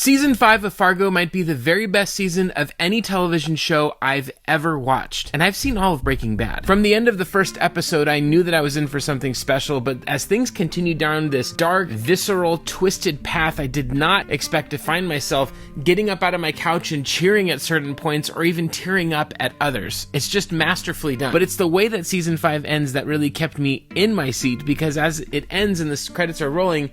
Season 5 of Fargo might be the very best season of any television show I've ever watched. And I've seen all of Breaking Bad. From the end of the first episode, I knew that I was in for something special, but as things continued down this dark, visceral, twisted path, I did not expect to find myself getting up out of my couch and cheering at certain points or even tearing up at others. It's just masterfully done. But it's the way that season 5 ends that really kept me in my seat, because as it ends and the credits are rolling,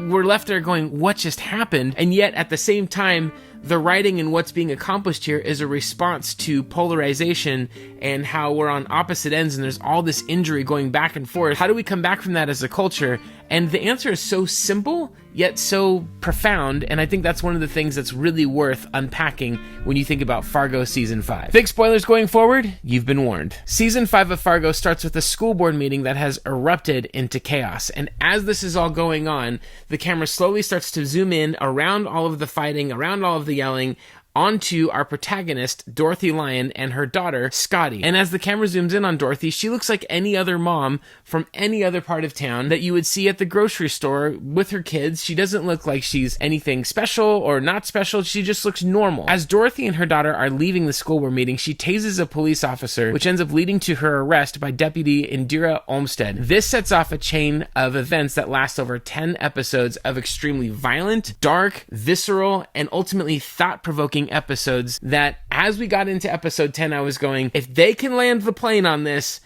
we're left there going, what just happened? And yet at the same time, the writing and what's being accomplished here is a response to polarization and how we're on opposite ends and there's all this injury going back and forth. How do we come back from that as a culture? And the answer is so simple, yet so profound, and I think that's one of the things that's really worth unpacking when you think about Fargo Season 5. Big spoilers going forward, you've been warned. Season 5 of Fargo starts with a school board meeting that has erupted into chaos, and as this is all going on, the camera slowly starts to zoom in around all of the fighting, around all of the yelling, onto our protagonist, Dorothy Lyon, and her daughter, Scotty. And as the camera zooms in on Dorothy, she looks like any other mom from any other part of town that you would see at the grocery store with her kids. She doesn't look like she's anything special or not special. She just looks normal. As Dorothy and her daughter are leaving the school board meeting, she tases a police officer, which ends up leading to her arrest by Deputy Indira Olmstead. This sets off a chain of events that last over 10 episodes of extremely violent, dark, visceral, and ultimately thought-provoking episodes that, as we got into episode 10, I was going, if they can land the plane on this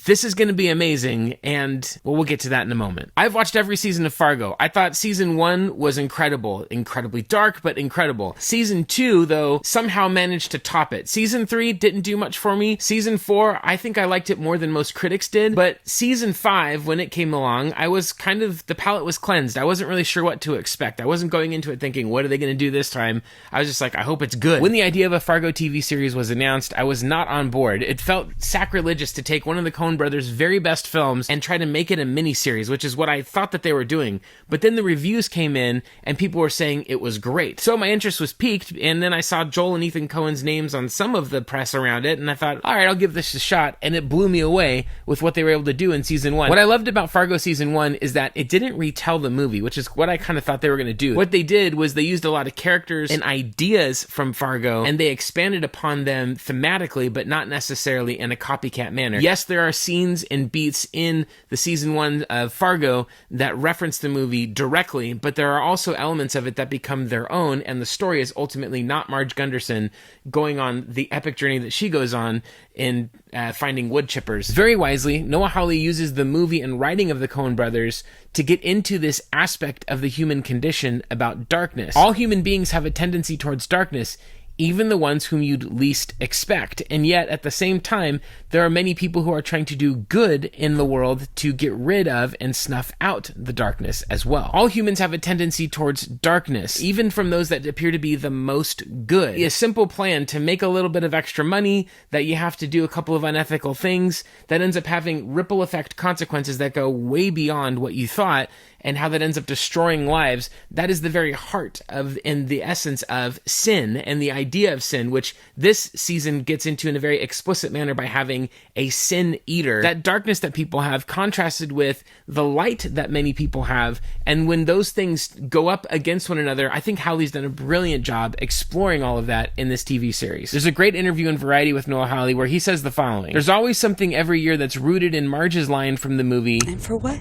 is going to be amazing, and well, we'll get to that in a moment. I've watched every season of Fargo. I thought season 1 was incredible, incredibly dark, but incredible. Season 2, though, somehow managed to top it. Season 3 didn't do much for me. Season 4, I think I liked it more than most critics did, but season 5, when it came along, I was the palate was cleansed. I wasn't really sure what to expect. I wasn't going into it thinking, what are they going to do this time? I was just like, I hope it's good. When the idea of a Fargo TV series was announced, I was not on board. It felt sacrilegious to take one of the Coen brothers' very best films and try to make it a miniseries, which is what I thought that they were doing. But then the reviews came in and people were saying it was great. So my interest was piqued, and then I saw Joel and Ethan Coen's names on some of the press around it, and I thought, all right, I'll give this a shot, and it blew me away with what they were able to do in season 1. What I loved about Fargo season 1 is that it didn't retell the movie, which is what I kind of thought they were going to do. What they did was they used a lot of characters and ideas from Fargo, and they expanded upon them thematically, but not necessarily in a copycat manner. Yes, there are scenes and beats in the season 1 of Fargo that reference the movie directly, but there are also elements of it that become their own, and the story is ultimately not Marge Gunderson going on the epic journey that she goes on in finding wood chippers. Very wisely, Noah Hawley uses the movie and writing of the Coen brothers to get into this aspect of the human condition about darkness. All human beings have a tendency towards darkness, even the ones whom you'd least expect. And yet, at the same time, there are many people who are trying to do good in the world to get rid of and snuff out the darkness as well. All humans have a tendency towards darkness, even from those that appear to be the most good. A simple plan to make a little bit of extra money, that you have to do a couple of unethical things, that ends up having ripple effect consequences that go way beyond what you thought, and how that ends up destroying lives. That is the very heart of and the essence of sin and the idea of sin, which this season gets into in a very explicit manner by having a sin eater. That darkness that people have contrasted with the light that many people have, and when those things go up against one another, I think Hawley's done a brilliant job exploring all of that in this TV series. There's a great interview in Variety with Noah Hawley where he says the following: "There's always something every year that's rooted in Marge's line from the movie, and for what?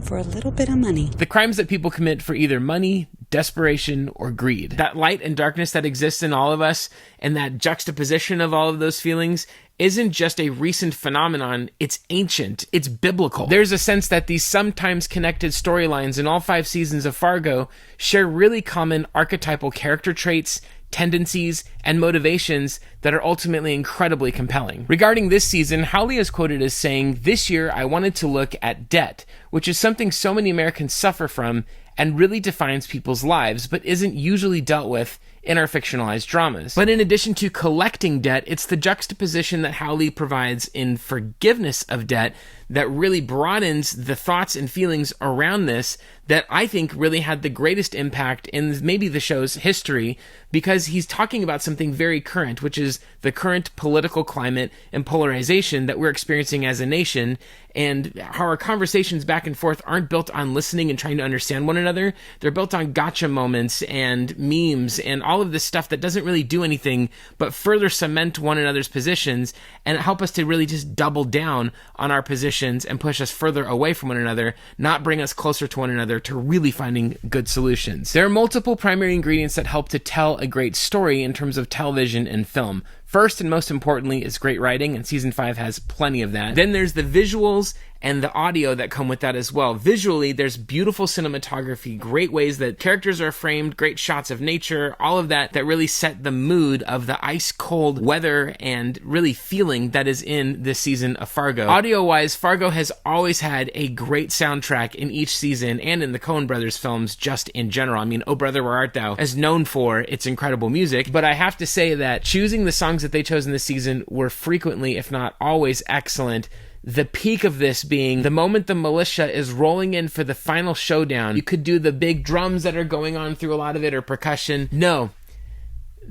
For a little bit of money. The crimes that people commit for either money, desperation, or greed." That light and darkness that exists in all of us, and that juxtaposition of all of those feelings, isn't just a recent phenomenon, it's ancient, it's biblical. There's a sense that these sometimes connected storylines in all 5 seasons of Fargo share really common archetypal character traits, tendencies, and motivations that are ultimately incredibly compelling. Regarding this season, Hawley is quoted as saying, "This year I wanted to look at debt, which is something so many Americans suffer from and really defines people's lives, but isn't usually dealt with in our fictionalized dramas. But in addition to collecting debt, it's the juxtaposition that Hawley provides in forgiveness of debt that really broadens the thoughts and feelings around this that I think really had the greatest impact in maybe the show's history, because he's talking about something very current, which is the current political climate and polarization that we're experiencing as a nation. and how our conversations back and forth aren't built on listening and trying to understand one another. They're built on gotcha moments and memes and all of this stuff that doesn't really do anything but further cement one another's positions and help us to really just double down on our positions and push us further away from one another, not bring us closer to one another to really finding good solutions. There are multiple primary ingredients that help to tell a great story in terms of television and film. First and most importantly is great writing, and season 5 has plenty of that. Then there's the visuals and the audio that come with that as well. Visually, there's beautiful cinematography, great ways that characters are framed, great shots of nature, all of that really set the mood of the ice cold weather and really feeling that is in this season of Fargo. Audio-wise, Fargo has always had a great soundtrack in each season and in the Coen brothers films just in general. I mean, Oh Brother, Where Art Thou is known for its incredible music, but I have to say that choosing the songs that they chose in this season were frequently, if not always, excellent. The peak of this being the moment the militia is rolling in for the final showdown. You could do the big drums that are going on through a lot of it or percussion. No,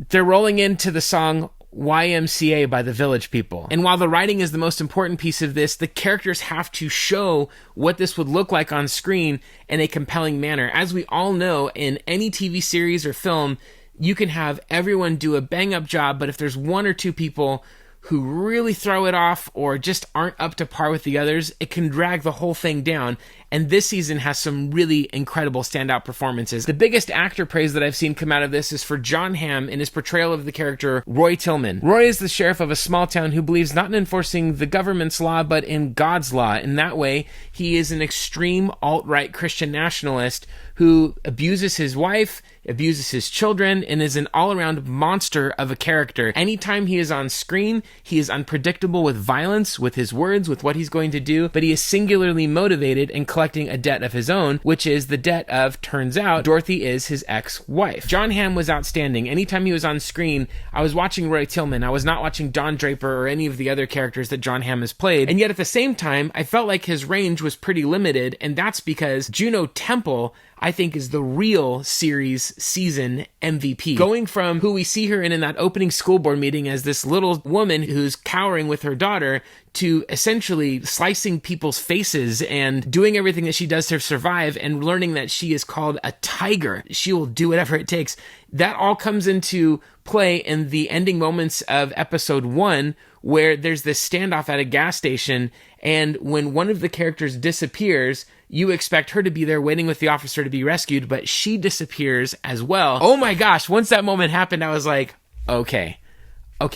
they're rolling into the song YMCA by the Village People. And while the writing is the most important piece of this, the characters have to show what this would look like on screen in a compelling manner. As we all know, in any TV series or film, you can have everyone do a bang-up job, but if there's one or two people who really throw it off or just aren't up to par with the others, it can drag the whole thing down. And this season has some really incredible standout performances. The biggest actor praise that I've seen come out of this is for jonhamm in his portrayal of the character Roy Tillman. Roy is the sheriff of a small town who believes not in enforcing the government's law, but in God's law. In that way, he is an extreme alt-right Christian nationalist who abuses his wife, abuses his children, and is an all-around monster of a character. Anytime he is on screen, he is unpredictable with violence, with his words, with what he's going to do, but he is singularly motivated and collecting a debt of his own, which is the debt of, turns out, Dorothy is his ex-wife. jonhamm was outstanding. Anytime he was on screen, I was watching Roy Tillman. I was not watching Don Draper or any of the other characters that jonhamm has played, and yet at the same time, I felt like his range was pretty limited, and that's because Juno Temple, I think, is the real series season MVP. Going from who we see her in that opening school board meeting as this little woman who's cowering with her daughter to essentially slicing people's faces and doing everything that she does to survive and learning that she is called a tiger. She will do whatever it takes. That all comes into play in the ending moments of episode 1, where there's this standoff at a gas station, and when one of the characters disappears, you expect her to be there waiting with the officer to be rescued, but she disappears as well. Oh my gosh, once that moment happened, I was like, okay,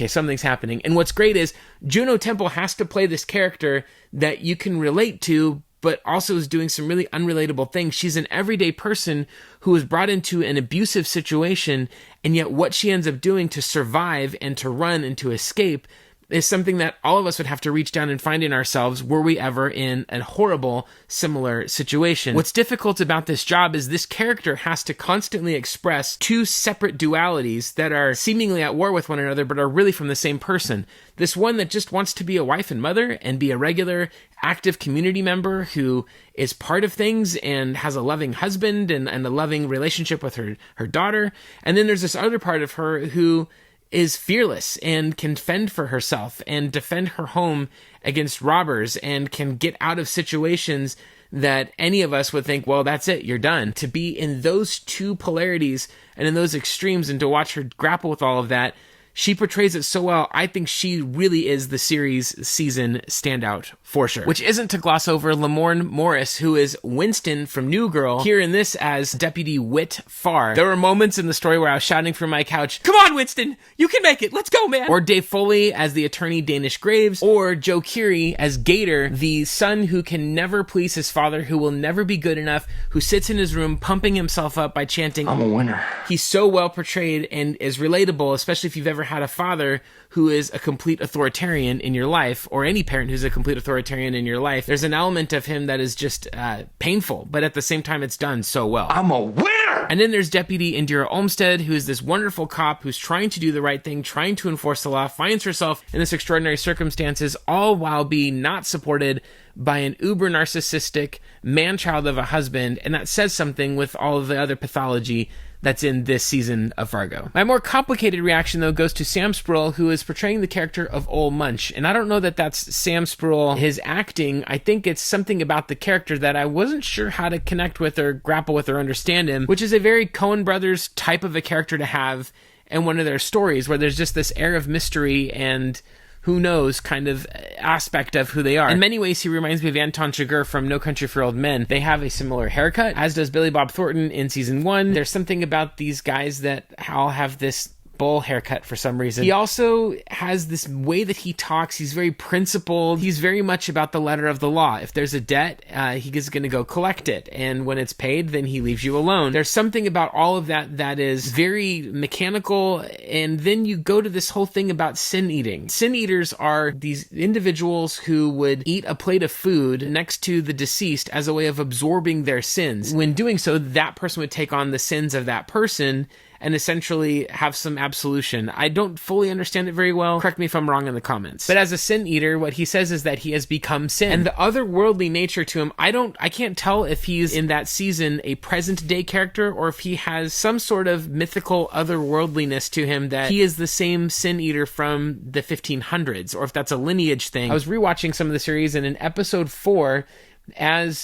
something's happening. And what's great is Juno Temple has to play this character that you can relate to, but also is doing some really unrelatable things. She's an everyday person who is brought into an abusive situation, and yet what she ends up doing to survive and to run and to escape is something that all of us would have to reach down and find in ourselves were we ever in a horrible, similar situation. What's difficult about this job is this character has to constantly express two separate dualities that are seemingly at war with one another, but are really from the same person. This one that just wants to be a wife and mother and be a regular, active community member who is part of things and has a loving husband and a loving relationship with her daughter. And then there's this other part of her who is fearless and can fend for herself and defend her home against robbers and can get out of situations that any of us would think, well, that's it, you're done. To be in those two polarities and in those extremes and to watch her grapple with all of that, she portrays it so well. I think she really is the series season standout for sure. Which isn't to gloss over Lamorne Morris, who is Winston from New Girl, here in this as Deputy Whit Farr. There were moments in the story where I was shouting from my couch, "Come on, Winston! You can make it! Let's go, man!" Or Dave Foley as the attorney Danish Graves, or Joe Keery as Gator, the son who can never please his father, who will never be good enough, who sits in his room pumping himself up by chanting, "I'm a winner." He's so well portrayed and is relatable, especially if you've ever had a father who is a complete authoritarian in your life, or any parent who's a complete authoritarian in your life. There's an element of him that is just painful, but at the same time, it's done so well. I'm a winner! And then there's Deputy Indira Olmstead, who is this wonderful cop who's trying to do the right thing, trying to enforce the law, finds herself in this extraordinary circumstances, all while being not supported by an uber narcissistic man-child of a husband, and that says something with all of the other pathology that's in this season of Fargo. My more complicated reaction, though, goes to Sam Spruill, who is portraying the character of Ol Munch. And I don't know that that's Sam Spruill, his acting. I think it's something about the character that I wasn't sure how to connect with or grapple with or understand him, which is a very Coen Brothers type of a character to have in one of their stories, where there's just this air of mystery and who knows kind of aspect of who they are. In many ways, he reminds me of Anton Chigurh from No Country for Old Men. They have a similar haircut, as does Billy Bob Thornton in season 1. There's something about these guys that all have this bowl haircut for some reason. He also has this way that he talks. He's very principled. He's very much about the letter of the law. If there's a debt, he is going to go collect it. And when it's paid, then he leaves you alone. There's something about all of that that is very mechanical. And then you go to this whole thing about sin eating. Sin eaters are these individuals who would eat a plate of food next to the deceased as a way of absorbing their sins. When doing so, that person would take on the sins of that person and essentially have some absolution. I don't fully understand it very well. Correct me if I'm wrong in the comments. But as a sin eater, what he says is that he has become sin. And the otherworldly nature to him, I can't tell if he's in that season a present day character or if he has some sort of mythical otherworldliness to him, that he is the same sin eater from the 1500s, or if that's a lineage thing. I was rewatching some of the series, and in episode 4, as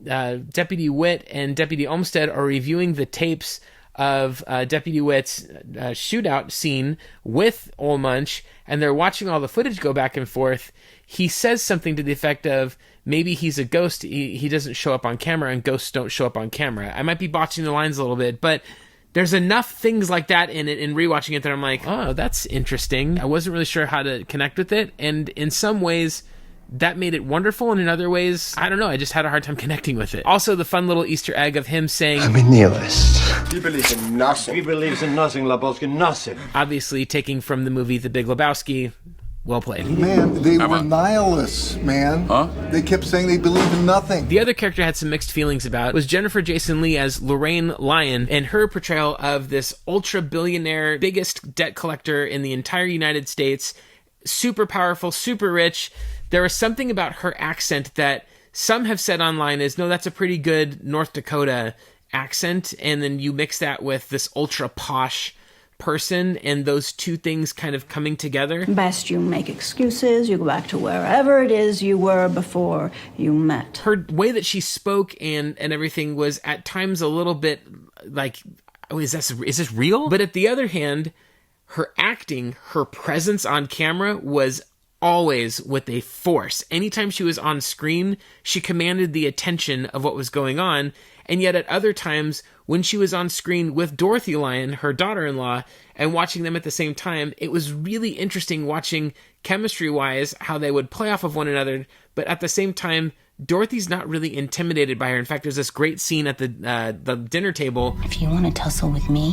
Deputy Witt and Deputy Olmsted are reviewing the tapes of Deputy Witt's shootout scene with Ol Munch, and they're watching all the footage go back and forth, he says something to the effect of, maybe he's a ghost, he doesn't show up on camera, and ghosts don't show up on camera. I might be botching the lines a little bit, but there's enough things like that in it, in rewatching it, that I'm like, oh, that's interesting. I wasn't really sure how to connect with it, and in some ways that made it wonderful, and in other ways, I don't know, I just had a hard time connecting with it. Also, the fun little Easter egg of him saying, I'm a nihilist. He believes in nothing. He believes in nothing, Lebowski, nothing. Obviously taking from the movie The Big Lebowski. Well played. Man, they were nihilists, man. Huh? They kept saying they believe in nothing. The other character I had some mixed feelings about was Jennifer Jason Leigh as Lorraine Lyon, and her portrayal of this ultra-billionaire, biggest debt collector in the entire United States, super powerful, super rich. There was something about her accent that some have said online is, no, that's a pretty good North Dakota accent, and then you mix that with this ultra posh person, and those two things kind of coming together. Best you make excuses, you go back to wherever it is you were before you met. Her way that she spoke and everything was at times a little bit like, oh, is this real? But at the other hand, her acting, her presence on camera was always with a force. Anytime she was on screen, she commanded the attention of what was going on. And yet at other times, when she was on screen with Dorothy Lyon, her daughter-in-law, and watching them at the same time, it was really interesting watching chemistry-wise how they would play off of one another. But at the same time, Dorothy's not really intimidated by her. In fact, there's this great scene at the dinner table. If you want to tussle with me,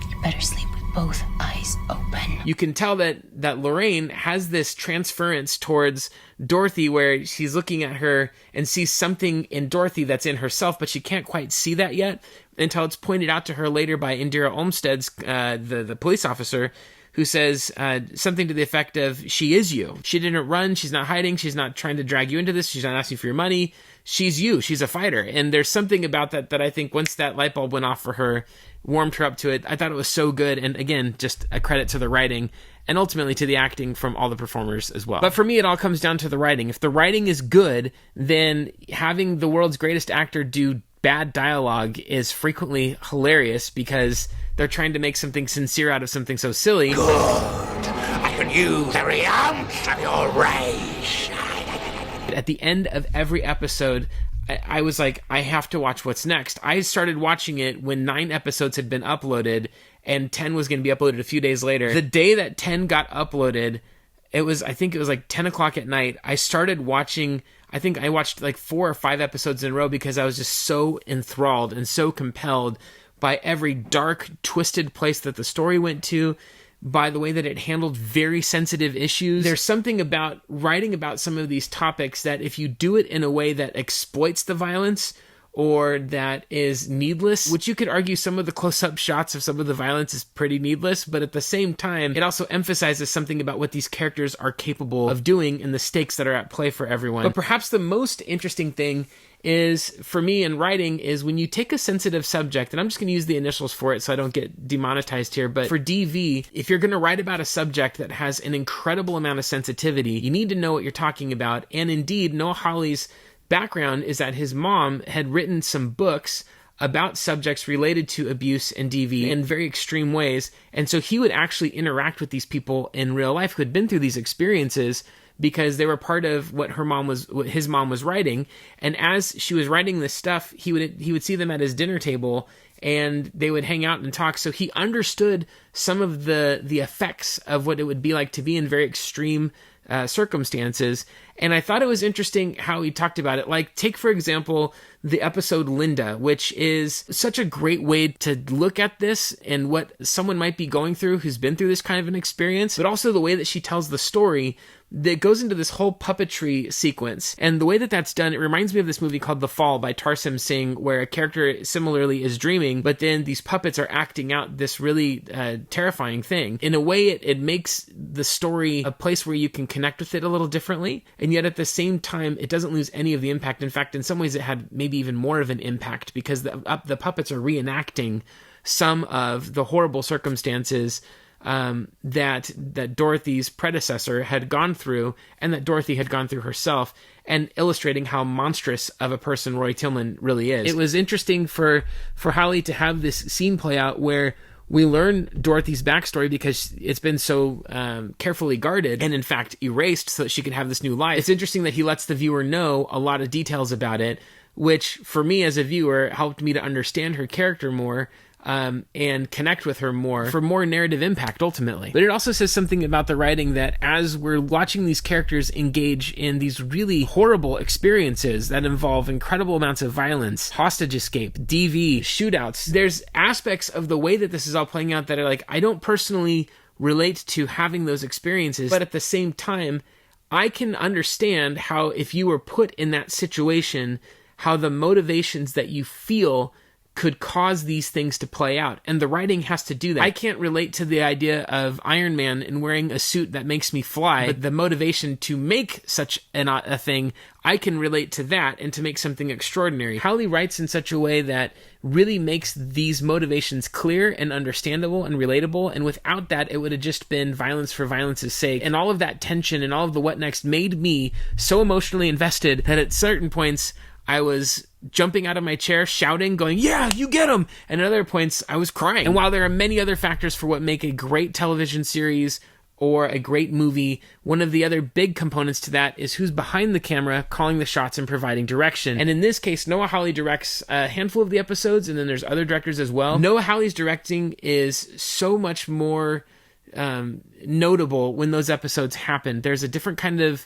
you better sleep with both eyes open. You can tell that Lorraine has this transference towards Dorothy, where she's looking at her and sees something in Dorothy that's in herself, but she can't quite see that yet until it's pointed out to her later by Indira Olmsted's, the police officer, who says something to the effect of, she is you. She didn't run, she's not hiding, she's not trying to drag you into this, she's not asking for your money, she's you, she's a fighter. And there's something about that I think once that light bulb went off for her, warmed her up to it. I thought it was so good, and again, just a credit to the writing, and ultimately to the acting from all the performers as well. But for me, it all comes down to the writing. If the writing is good, then having the world's greatest actor do bad dialogue is frequently hilarious, because they're trying to make something sincere out of something so silly. Good. I can use every ounce of your rage. At the end of every episode, I was like, I have to watch what's next. I started watching it when 9 episodes had been uploaded, and 10 was going to be uploaded a few days later. The day that 10 got uploaded, I think it was like 10 o'clock at night, I started watching, I think I watched like 4 or 5 episodes in a row, because I was just so enthralled and so compelled by every dark, twisted place that the story went to, by the way that it handled very sensitive issues. There's something about writing about some of these topics that if you do it in a way that exploits the violence or that is needless, which you could argue some of the close-up shots of some of the violence is pretty needless, but at the same time, it also emphasizes something about what these characters are capable of doing and the stakes that are at play for everyone. But perhaps the most interesting thing is, for me in writing, is when you take a sensitive subject, and I'm just going to use the initials for it so I don't get demonetized here, but for DV, if you're going to write about a subject that has an incredible amount of sensitivity, you need to know what you're talking about. And indeed, Noah Hawley's background is that his mom had written some books about subjects related to abuse and DV in very extreme ways, and so he would actually interact with these people in real life who had been through these experiences, because they were part of what his mom was writing. And as she was writing this stuff, he would see them at his dinner table and they would hang out and talk. So he understood some of the effects of what it would be like to be in very extreme circumstances. And I thought it was interesting how he talked about it. Like, take, for example, the episode Linda, which is such a great way to look at this and what someone might be going through who's been through this kind of an experience, but also the way that she tells the story that goes into this whole puppetry sequence. And the way that that's done, it reminds me of this movie called The Fall by Tarsem Singh, where a character similarly is dreaming, but then these puppets are acting out this really terrifying thing. In a way, it makes the story a place where you can connect with it a little differently, and yet at the same time, it doesn't lose any of the impact. In fact, in some ways, it had maybe even more of an impact, because the puppets are reenacting some of the horrible circumstances that Dorothy's predecessor had gone through, and that Dorothy had gone through herself, and illustrating how monstrous of a person Roy Tillman really is. It was interesting for Hawley to have this scene play out where we learn Dorothy's backstory, because it's been so carefully guarded and in fact erased so that she can have this new life. It's interesting that he lets the viewer know a lot of details about it, which for me as a viewer helped me to understand her character more, and connect with her more for more narrative impact ultimately. But it also says something about the writing that as we're watching these characters engage in these really horrible experiences that involve incredible amounts of violence, hostage escape, DV, shootouts, there's aspects of the way that this is all playing out that are like, I don't personally relate to having those experiences, but at the same time, I can understand how, if you were put in that situation, how the motivations that you feel could cause these things to play out. And the writing has to do that. I can't relate to the idea of Iron Man and wearing a suit that makes me fly, but the motivation to make such a thing, I can relate to that and to make something extraordinary. Hawley writes in such a way that really makes these motivations clear and understandable and relatable, and without that, it would have just been violence for violence's sake. And all of that tension and all of the what next made me so emotionally invested that at certain points, I was jumping out of my chair, shouting, going, yeah, you get him! And at other points, I was crying. And while there are many other factors for what make a great television series or a great movie, one of the other big components to that is who's behind the camera, calling the shots and providing direction. And in this case, Noah Hawley directs a handful of the episodes, and then there's other directors as well. Noah Hawley's directing is so much more notable when those episodes happen. There's a different kind of,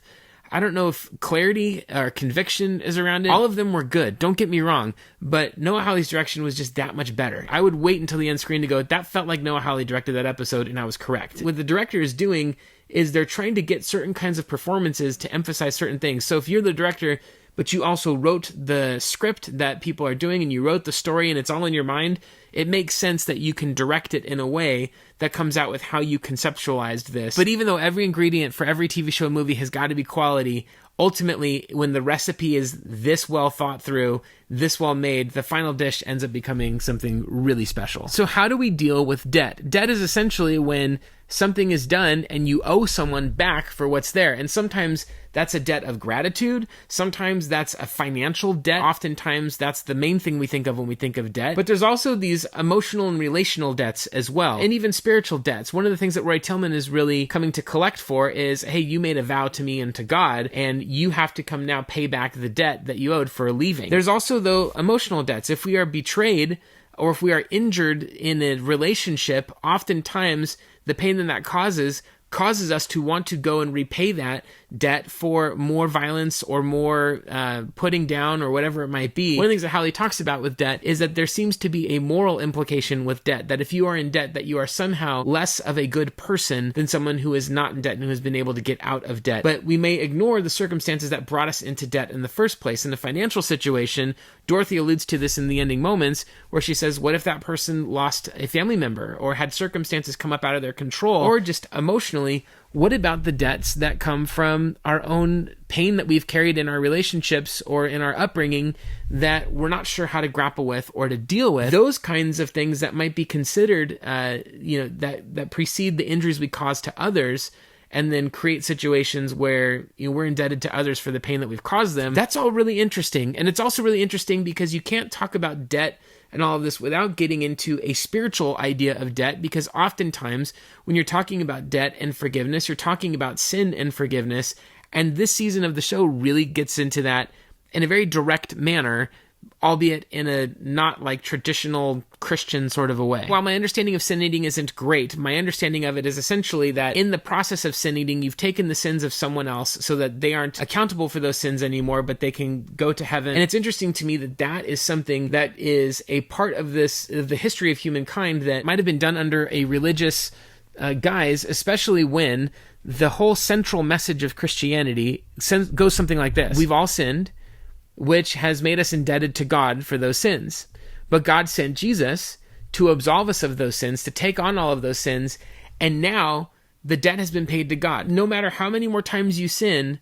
I don't know if clarity or conviction is around it. All of them were good, don't get me wrong, but Noah Hawley's direction was just that much better. I would wait until the end screen to go, that felt like Noah Hawley directed that episode, and I was correct. What the director is doing is they're trying to get certain kinds of performances to emphasize certain things. So if you're the director, but you also wrote the script that people are doing, and you wrote the story, and it's all in your mind, it makes sense that you can direct it in a way that comes out with how you conceptualized this. But even though every ingredient for every TV show and movie has got to be quality, ultimately, when the recipe is this well thought through, this well made, the final dish ends up becoming something really special. So how do we deal with debt? Debt is essentially when something is done and you owe someone back for what's there. And sometimes that's a debt of gratitude. Sometimes that's a financial debt. Oftentimes that's the main thing we think of when we think of debt. But there's also these emotional and relational debts as well, and even spiritual debts. One of the things that Roy Tillman is really coming to collect for is, hey, you made a vow to me and to God, and you have to come now pay back the debt that you owed for leaving. There's also, though, emotional debts. If we are betrayed or if we are injured in a relationship, oftentimes the pain that causes us to want to go and repay that, debt for more violence or more putting down or whatever it might be. One of the things that Hallie talks about with debt is that there seems to be a moral implication with debt, that if you are in debt, that you are somehow less of a good person than someone who is not in debt and who has been able to get out of debt. But we may ignore the circumstances that brought us into debt in the first place. In the financial situation, Dorothy alludes to this in the ending moments where she says, what if that person lost a family member or had circumstances come up out of their control, or just emotionally, what about the debts that come from our own pain that we've carried in our relationships or in our upbringing that we're not sure how to grapple with or to deal with? Those kinds of things that might be considered, that precede the injuries we cause to others and then create situations where we're indebted to others for the pain that we've caused them. That's all really interesting. And it's also really interesting because you can't talk about debt and all of this without getting into a spiritual idea of debt, because oftentimes when you're talking about debt and forgiveness, you're talking about sin and forgiveness. And this season of the show really gets into that in a very direct manner, albeit in a not like traditional Christian sort of a way. While my understanding of sin eating isn't great, my understanding of it is essentially that in the process of sin eating, you've taken the sins of someone else so that they aren't accountable for those sins anymore, but they can go to heaven. And it's interesting to me that that is something that is a part of this, of the history of humankind, that might have been done under a religious guise, especially when the whole central message of Christianity goes something like this. We've all sinned, which has made us indebted to God for those sins. But God sent Jesus to absolve us of those sins, to take on all of those sins, and now the debt has been paid to God. No matter how many more times you sin,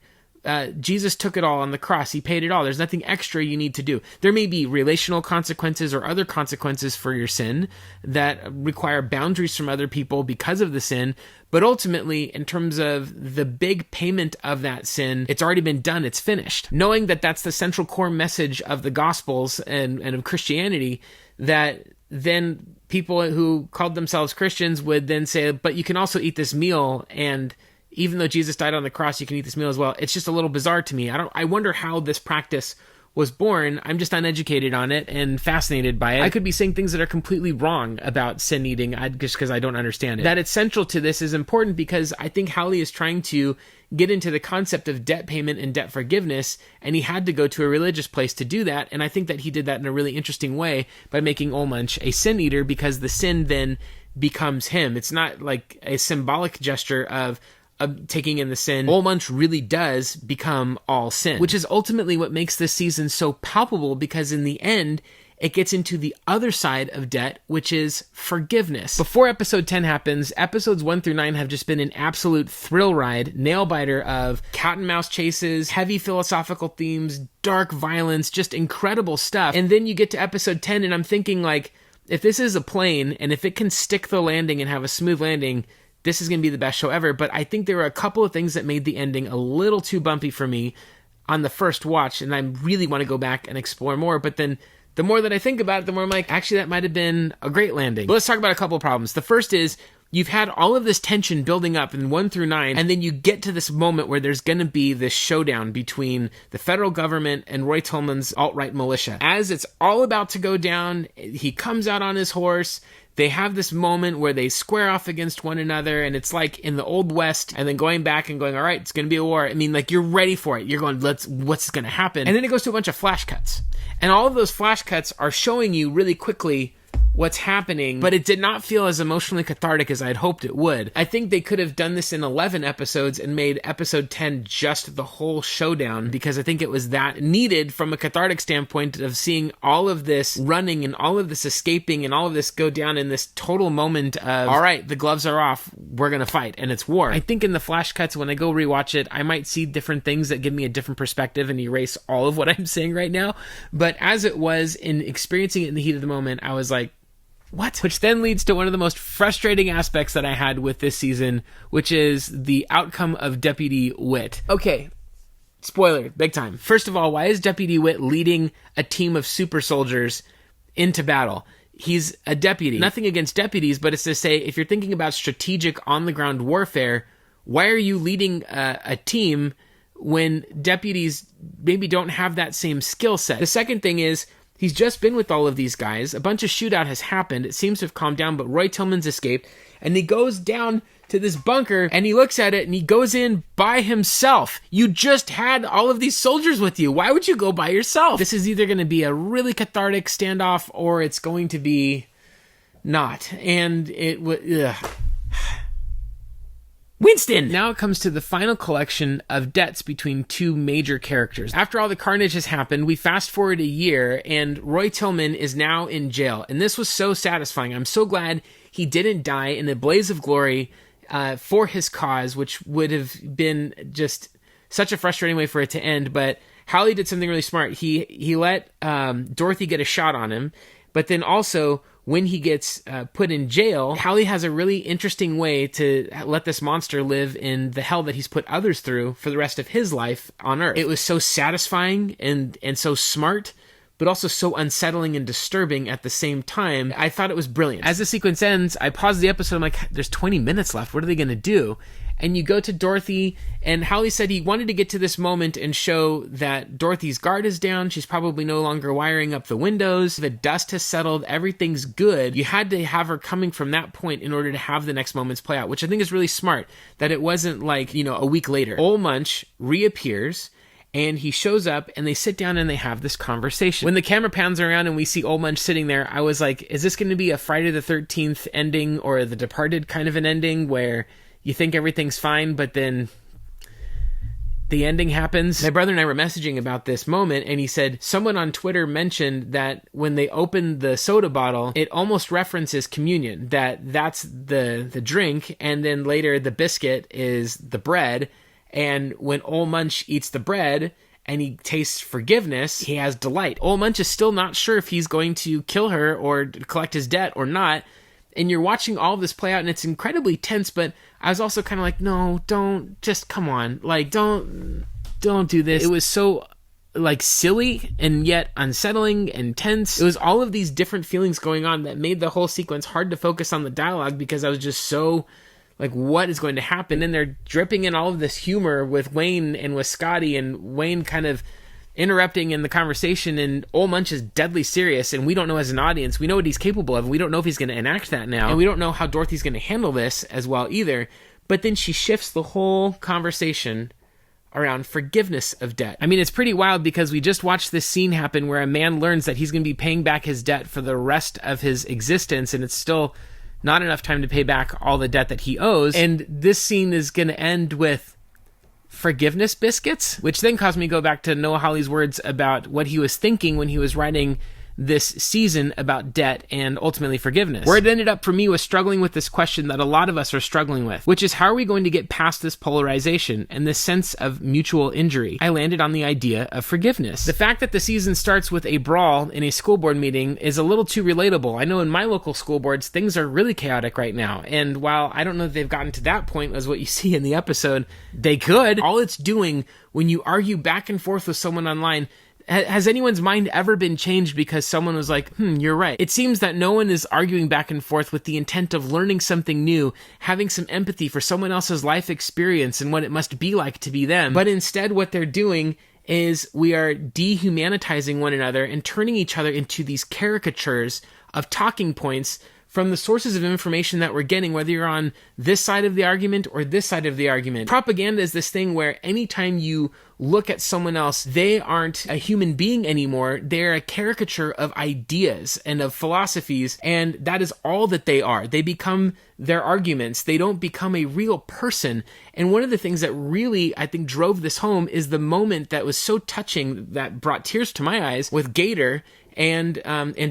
Jesus took it all on the cross. He paid it all. There's nothing extra you need to do. There may be relational consequences or other consequences for your sin that require boundaries from other people because of the sin, but ultimately, in terms of the big payment of that sin, it's already been done. It's finished. Knowing that that's the central core message of the Gospels and of Christianity, that then people who called themselves Christians would then say, but you can also eat this meal, and even though Jesus died on the cross, you can eat this meal as well. It's just a little bizarre to me. I wonder how this practice was born. I'm just uneducated on it and fascinated by it. I could be saying things that are completely wrong about sin eating just because I don't understand it. That it's central to this is important because I think Hallie is trying to get into the concept of debt payment and debt forgiveness, and he had to go to a religious place to do that. And I think that he did that in a really interesting way by making Olmunch a sin eater, because the sin then becomes him. It's not like a symbolic gesture of taking in the sin. Olmunch really does become all sin, which is ultimately what makes this season so palpable, because in the end, it gets into the other side of debt, which is forgiveness. Before episode 10 happens, episodes 1 through 9 have just been an absolute thrill ride, nail-biter of cat and mouse chases, heavy philosophical themes, dark violence, just incredible stuff. And then you get to episode 10, and I'm thinking, like, if this is a plane, and if it can stick the landing and have a smooth landing, this is going to be the best show ever. But I think there were a couple of things that made the ending a little too bumpy for me on the first watch, and I really want to go back and explore more. But then the more that I think about it, the more I'm like, actually, that might have been a great landing. But let's talk about a couple of problems. The first is, you've had all of this tension building up in 1 through 9, and then you get to this moment where there's going to be this showdown between the federal government and Roy Tillman's alt-right militia. As it's all about to go down, he comes out on his horse. They have this moment where they square off against one another, and it's like in the Old West, and then going back and going, all right, it's going to be a war. I mean, like, you're ready for it. You're going, what's going to happen? And then it goes to a bunch of flash cuts. And all of those flash cuts are showing you really quickly what's happening, but it did not feel as emotionally cathartic as I'd hoped it would. I think they could have done this in 11 episodes and made episode 10 just the whole showdown, because I think it was that needed from a cathartic standpoint of seeing all of this running and all of this escaping and all of this go down in this total moment of, all right, the gloves are off, we're gonna fight, and it's war. I think in the flash cuts, when I go rewatch it, I might see different things that give me a different perspective and erase all of what I'm saying right now. But as it was, in experiencing it in the heat of the moment, I was like, what? Which then leads to one of the most frustrating aspects that I had with this season, which is the outcome of Deputy Witt. Okay, spoiler, big time. First of all, why is Deputy Witt leading a team of super soldiers into battle? He's a deputy. Nothing against deputies, but it's to say, if you're thinking about strategic on-the-ground warfare, why are you leading a team when deputies maybe don't have that same skill set? The second thing is, He's just been with all of these guys. A bunch of shootout has happened. It seems to have calmed down, but Roy Tillman's escaped. And he goes down to this bunker and he looks at it and he goes in by himself. You just had all of these soldiers with you. Why would you go by yourself? This is either going to be a really cathartic standoff or it's going to be not. And it would... Winston! Now it comes to the final collection of debts between two major characters. After all the carnage has happened, we fast forward a year, and Roy Tillman is now in jail. And this was so satisfying. I'm so glad he didn't die in a blaze of glory for his cause, which would have been just such a frustrating way for it to end. But Hallie did something really smart. He let Dorothy get a shot on him, but then also... when he gets put in jail, Hallie has a really interesting way to let this monster live in the hell that he's put others through for the rest of his life on Earth. It was so satisfying and so smart, but also so unsettling and disturbing at the same time. I thought it was brilliant. As the sequence ends, I pause the episode. I'm like, there's 20 minutes left. What are they going to do? And you go to Dorothy, and Hallie said he wanted to get to this moment and show that Dorothy's guard is down. She's probably no longer wiring up the windows. The dust has settled. Everything's good. You had to have her coming from that point in order to have the next moments play out, which I think is really smart, that it wasn't like, a week later. Old Munch reappears, and he shows up, and they sit down and they have this conversation. When the camera pans around and we see Old Munch sitting there, I was like, is this going to be a Friday the 13th ending or The Departed kind of an ending where you think everything's fine, but then the ending happens? My brother and I were messaging about this moment, and he said someone on Twitter mentioned that when they opened the soda bottle, it almost references communion, that's the drink, and then later the biscuit is the bread, and when Old Munch eats the bread and he tastes forgiveness, he has delight. Old Munch is still not sure if he's going to kill her or collect his debt or not, and you're watching all of this play out, and it's incredibly tense, but I was also kind of like, no, don't, just come on. Like, don't do this. It was so, silly and yet unsettling and tense. It was all of these different feelings going on that made the whole sequence hard to focus on the dialogue because I was just so, what is going to happen? And they're dripping in all of this humor with Wayne and with Scotty, and Wayne kind of interrupting in the conversation, and Old Munch is deadly serious, and we don't know as an audience, we know what he's capable of, and we don't know if he's going to enact that now, and we don't know how Dorothy's going to handle this as well either. But then she shifts the whole conversation around forgiveness of debt. I mean, it's pretty wild because we just watched this scene happen where a man learns that he's going to be paying back his debt for the rest of his existence, and it's still not enough time to pay back all the debt that he owes, and this scene is going to end with forgiveness biscuits, which then caused me to go back to Noah Hawley's words about what he was thinking when he was writing this season about debt and ultimately forgiveness. Where it ended up for me was struggling with this question that a lot of us are struggling with, which is how are we going to get past this polarization and this sense of mutual injury? I landed on the idea of forgiveness. The fact that the season starts with a brawl in a school board meeting is a little too relatable. I know in my local school boards, things are really chaotic right now. And while I don't know that they've gotten to that point as what you see in the episode, they could. All it's doing when you argue back and forth with someone online, has anyone's mind ever been changed because someone was like, you're right? It seems that no one is arguing back and forth with the intent of learning something new, having some empathy for someone else's life experience and what it must be like to be them. But instead, what they're doing is we are dehumanitizing one another and turning each other into these caricatures of talking points from the sources of information that we're getting, whether you're on this side of the argument or this side of the argument. Propaganda is this thing where anytime you look at someone else, they aren't a human being anymore. They're a caricature of ideas and of philosophies, and that is all that they are. They become their arguments. They don't become a real person. And one of the things that really, I think, drove this home is the moment that was so touching that brought tears to my eyes with Gator and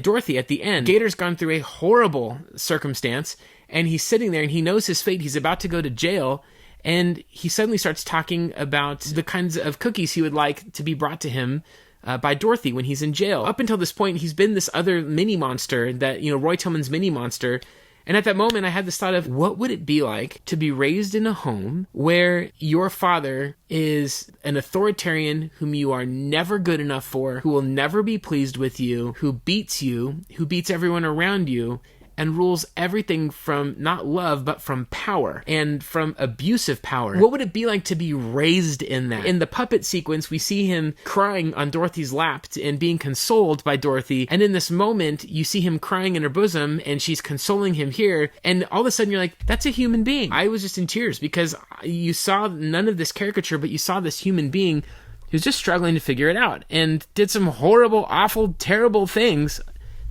Dorothy at the end. Gator's gone through a horrible circumstance, and he's sitting there and he knows his fate. He's about to go to jail, and he suddenly starts talking about the kinds of cookies he would like to be brought to him by Dorothy when he's in jail. Up until this point, he's been this other mini monster that, Roy Tillman's mini monster. And at that moment, I had this thought of, what would it be like to be raised in a home where your father is an authoritarian whom you are never good enough for, who will never be pleased with you, who beats everyone around you, and rules everything from not love, but from power and from abusive power. What would it be like to be raised in that? In the puppet sequence, we see him crying on Dorothy's lap and being consoled by Dorothy. And in this moment, you see him crying in her bosom and she's consoling him here. And all of a sudden you're like, that's a human being. I was just in tears because you saw none of this caricature, but you saw this human being who's just struggling to figure it out and did some horrible, awful, terrible things.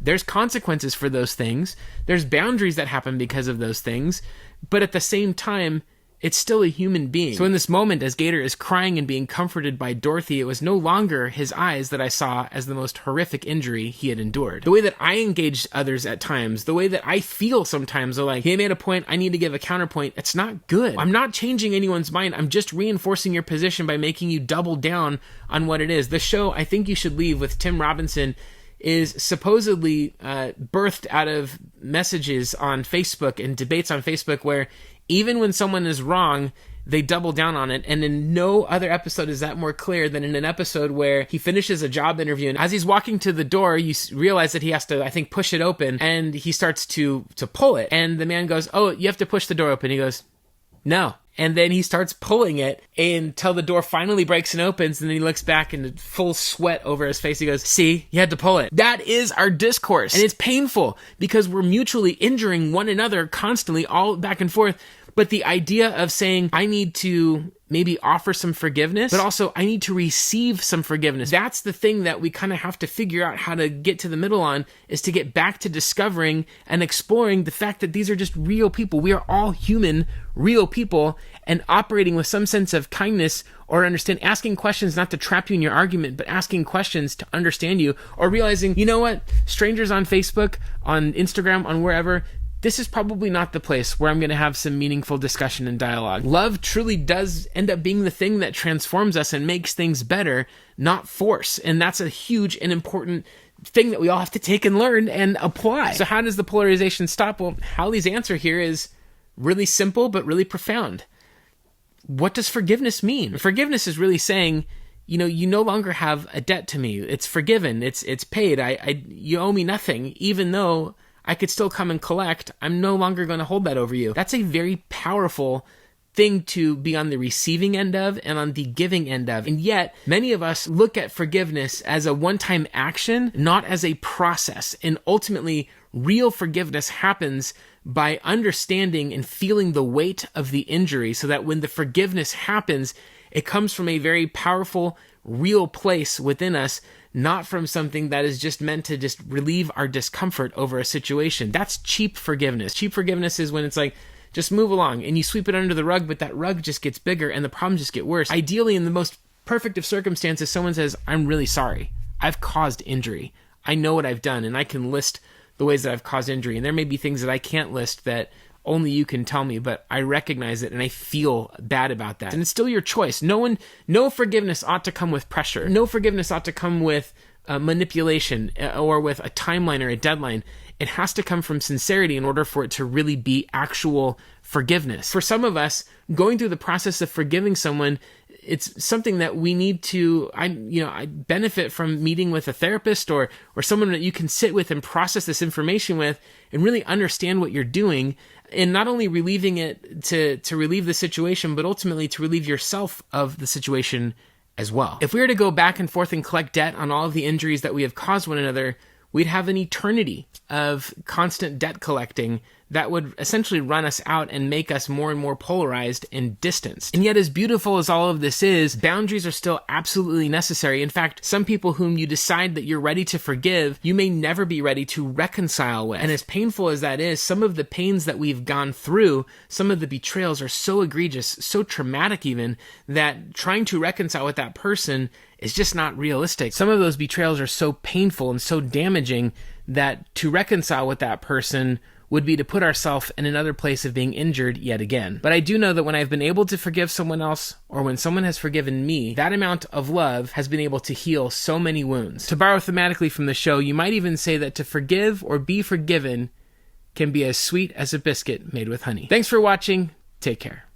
There's consequences for those things. There's boundaries that happen because of those things. But at the same time, it's still a human being. So in this moment, as Gator is crying and being comforted by Dorothy, it was no longer his eyes that I saw as the most horrific injury he had endured. The way that I engage others at times, the way that I feel sometimes, they're like, he made a point, I need to give a counterpoint. It's not good. I'm not changing anyone's mind. I'm just reinforcing your position by making you double down on what it is. The show, I Think You Should Leave with Tim Robinson, is supposedly birthed out of messages on Facebook and debates on Facebook where even when someone is wrong, they double down on it. And in no other episode is that more clear than in an episode where he finishes a job interview. And as he's walking to the door, you realize that he has to, I think, push it open. And he starts to pull it. And the man goes, oh, you have to push the door open. He goes, no. And then he starts pulling it until the door finally breaks and opens. And then he looks back and full sweat over his face. He goes, see, you had to pull it. That is our discourse. And it's painful because we're mutually injuring one another constantly, all back and forth. But the idea of saying, I need to maybe offer some forgiveness, but also I need to receive some forgiveness. That's the thing that we kind of have to figure out how to get to the middle on, is to get back to discovering and exploring the fact that these are just real people. We are all human, real people, and operating with some sense of kindness or understand, asking questions not to trap you in your argument, but asking questions to understand you, or realizing, you know what, strangers on Facebook, on Instagram, on wherever, this is probably not the place where I'm going to have some meaningful discussion and dialogue. Love truly does end up being the thing that transforms us and makes things better, not force. And that's a huge and important thing that we all have to take and learn and apply. So how does the polarization stop? Well, Hallie's answer here is really simple, but really profound. What does forgiveness mean? Forgiveness is really saying, you no longer have a debt to me. It's forgiven. It's paid. You owe me nothing, even though I could still come and collect. I'm no longer going to hold that over you. That's a very powerful thing to be on the receiving end of and on the giving end of. And yet, many of us look at forgiveness as a one-time action, not as a process. And ultimately, real forgiveness happens by understanding and feeling the weight of the injury, so that when the forgiveness happens, it comes from a very powerful, real place within us, not from something that is just meant to just relieve our discomfort over a situation. That's cheap forgiveness. Cheap forgiveness is when it's like, just move along and you sweep it under the rug, but that rug just gets bigger and the problems just get worse. Ideally, in the most perfect of circumstances, someone says, I'm really sorry. I've caused injury. I know what I've done, and I can list the ways that I've caused injury. And there may be things that I can't list that only you can tell me, but I recognize it and I feel bad about that. And it's still your choice. No forgiveness ought to come with pressure. No forgiveness ought to come with manipulation or with a timeline or a deadline. It has to come from sincerity in order for it to really be actual forgiveness. For some of us, going through the process of forgiving someone, it's something that we need to, I benefit from meeting with a therapist or someone that you can sit with and process this information with and really understand what you're doing, and not only relieving it to relieve the situation, but ultimately to relieve yourself of the situation as well. If we were to go back and forth and collect debt on all of the injuries that we have caused one another, we'd have an eternity of constant debt collecting that would essentially run us out and make us more and more polarized and distanced. And yet, as beautiful as all of this is, boundaries are still absolutely necessary. In fact, some people whom you decide that you're ready to forgive, you may never be ready to reconcile with. And as painful as that is, some of the pains that we've gone through, some of the betrayals are so egregious, so traumatic even, that trying to reconcile with that person is just not realistic. Some of those betrayals are so painful and so damaging that to reconcile with that person would be to put ourselves in another place of being injured yet again. But I do know that when I've been able to forgive someone else, or when someone has forgiven me, that amount of love has been able to heal so many wounds. To borrow thematically from the show, you might even say that to forgive or be forgiven can be as sweet as a biscuit made with honey. Thanks for watching. Take care.